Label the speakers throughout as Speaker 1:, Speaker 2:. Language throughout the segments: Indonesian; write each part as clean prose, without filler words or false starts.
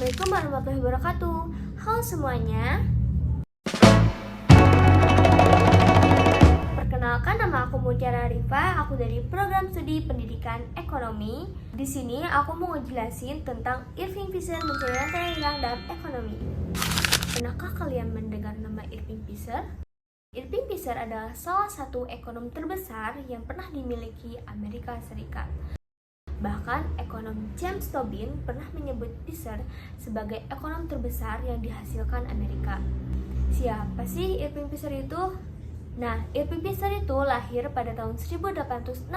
Speaker 1: Assalamualaikum warahmatullahi wabarakatuh. Halo semuanya. Perkenalkan, nama aku Mutiara Arifah. Aku dari program studi pendidikan ekonomi. Di sini aku mau ngejelasin tentang Irving Fisher mencari rantai yang hilang dalam ekonomi. Pernahkah kalian mendengar nama Irving Fisher? Irving Fisher adalah salah satu ekonom terbesar yang pernah dimiliki Amerika Serikat. Bahkan ekonom James Tobin pernah menyebut Fisher sebagai ekonom terbesar yang dihasilkan Amerika. Siapa sih Irving Fisher itu? Nah, Irving Fisher itu lahir pada tahun 1867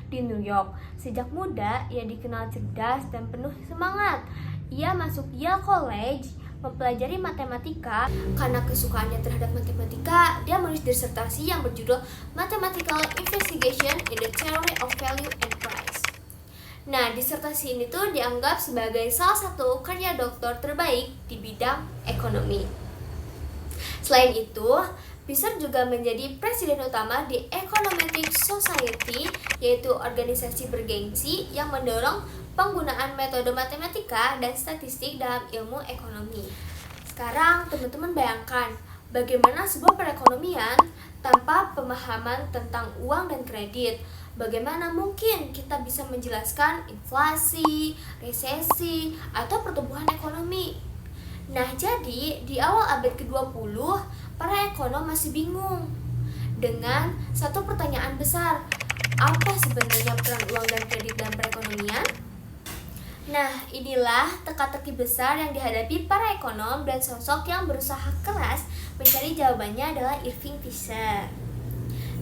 Speaker 1: di New York. Sejak muda, ia dikenal cerdas dan penuh semangat. Ia masuk Yale College, mempelajari matematika. Karena kesukaannya terhadap matematika, dia menulis disertasi yang berjudul Mathematical Investigation in the Theory of Value and Price. Nah, disertasi ini tuh dianggap sebagai salah satu karya doktor terbaik di bidang ekonomi. Selain itu, Fisher juga menjadi presiden utama di Econometric Society, yaitu organisasi bergengsi yang mendorong penggunaan metode matematika dan statistik dalam ilmu ekonomi. Sekarang, teman-teman bayangkan bagaimana sebuah perekonomian tanpa pemahaman tentang uang dan kredit. Bagaimana mungkin kita bisa menjelaskan inflasi, resesi, atau pertumbuhan ekonomi? Nah, jadi di awal abad ke-20, para ekonom masih bingung dengan satu pertanyaan besar. Apa sebenarnya peran uang dan kredit dalam perekonomian? Nah, inilah teka-teki besar yang dihadapi para ekonom, dan sosok yang berusaha keras mencari jawabannya adalah Irving Fisher.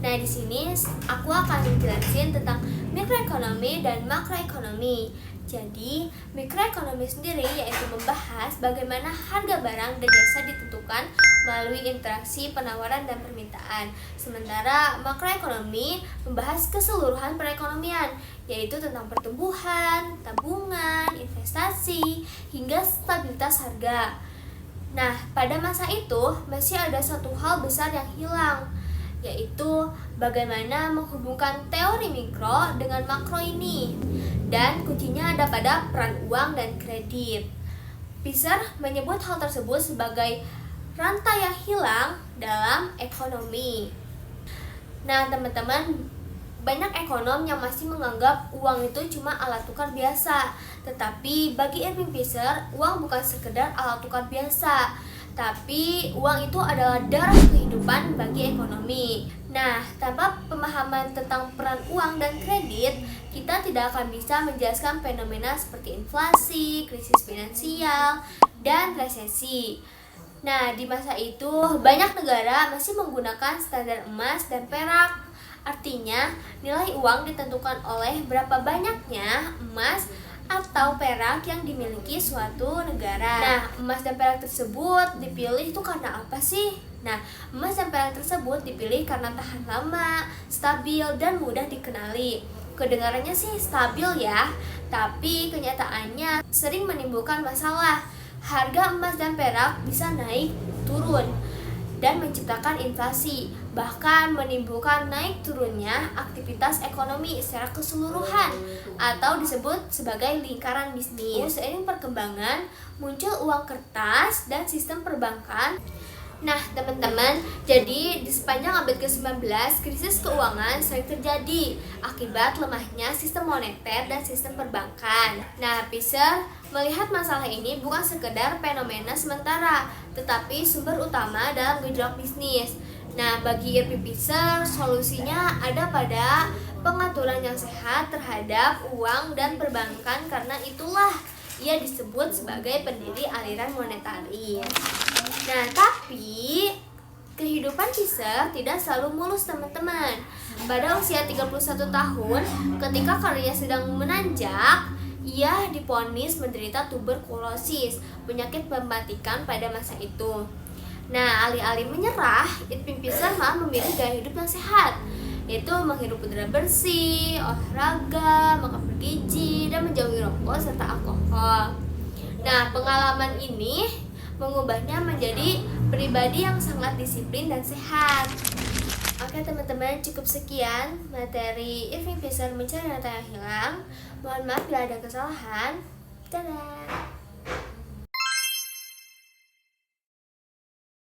Speaker 1: Nah, di sini aku akan menjelaskan tentang mikroekonomi dan makroekonomi. Jadi, mikroekonomi sendiri yaitu membahas bagaimana harga barang dan jasa ditentukan melalui interaksi penawaran dan permintaan. Sementara makroekonomi membahas keseluruhan perekonomian, yaitu tentang pertumbuhan, tabungan, investasi, hingga stabilitas harga. Nah, pada masa itu masih ada satu hal besar yang hilang, yaitu bagaimana menghubungkan teori mikro dengan makro ini. Dan kuncinya ada pada peran uang dan kredit. Fisher menyebut hal tersebut sebagai rantai yang hilang dalam ekonomi. Nah, teman-teman, banyak ekonom yang masih menganggap uang itu cuma alat tukar biasa. Tetapi bagi Irving Fisher, uang bukan sekedar alat tukar biasa, tapi uang itu adalah darah kehidupan bagi ekonomi. Nah, tanpa pemahaman tentang peran uang dan kredit, kita tidak akan bisa menjelaskan fenomena seperti inflasi, krisis finansial, dan resesi. Nah, di masa itu banyak negara masih menggunakan standar emas dan perak. Artinya, nilai uang ditentukan oleh berapa banyaknya emas atau perak yang dimiliki suatu negara. Nah, emas dan perak tersebut dipilih itu karena apa sih? Nah, emas dan perak tersebut dipilih karena tahan lama, stabil, dan mudah dikenali. Kedengarannya sih stabil ya, tapi kenyataannya sering menimbulkan masalah. Harga emas dan perak bisa naik turun dan menciptakan inflasi, bahkan menimbulkan naik turunnya aktivitas ekonomi secara keseluruhan, atau disebut sebagai lingkaran bisnis. Seiring perkembangan, muncul uang kertas dan sistem perbankan. Nah, teman-teman, jadi di sepanjang abad ke-19, krisis keuangan sering terjadi akibat lemahnya sistem moneter dan sistem perbankan. Nah, Fisher melihat masalah ini bukan sekedar fenomena sementara, tetapi sumber utama dalam gejolak bisnis. Nah, bagi Irving Fisher, solusinya ada pada pengaturan yang sehat terhadap uang dan perbankan, karena itulah ia disebut sebagai pendiri aliran monetaris. Nah, tapi kehidupan Fisher tidak selalu mulus, teman-teman. Pada usia 31 tahun, ketika karirnya sedang menanjak, ia divonis menderita tuberkulosis, penyakit mematikan pada masa itu. Nah, alih-alih menyerah, Irving Fisher malah memilih gaya hidup yang sehat, yaitu menghirup udara bersih, olahraga, makan bergizi, dan menjauhi rokok serta alkohol. Nah, pengalaman ini mengubahnya menjadi pribadi yang sangat disiplin dan sehat. Oke teman-teman, cukup sekian materi Irving Fisher mencari rantai yang hilang. Mohon maaf bila ada kesalahan. Dadah.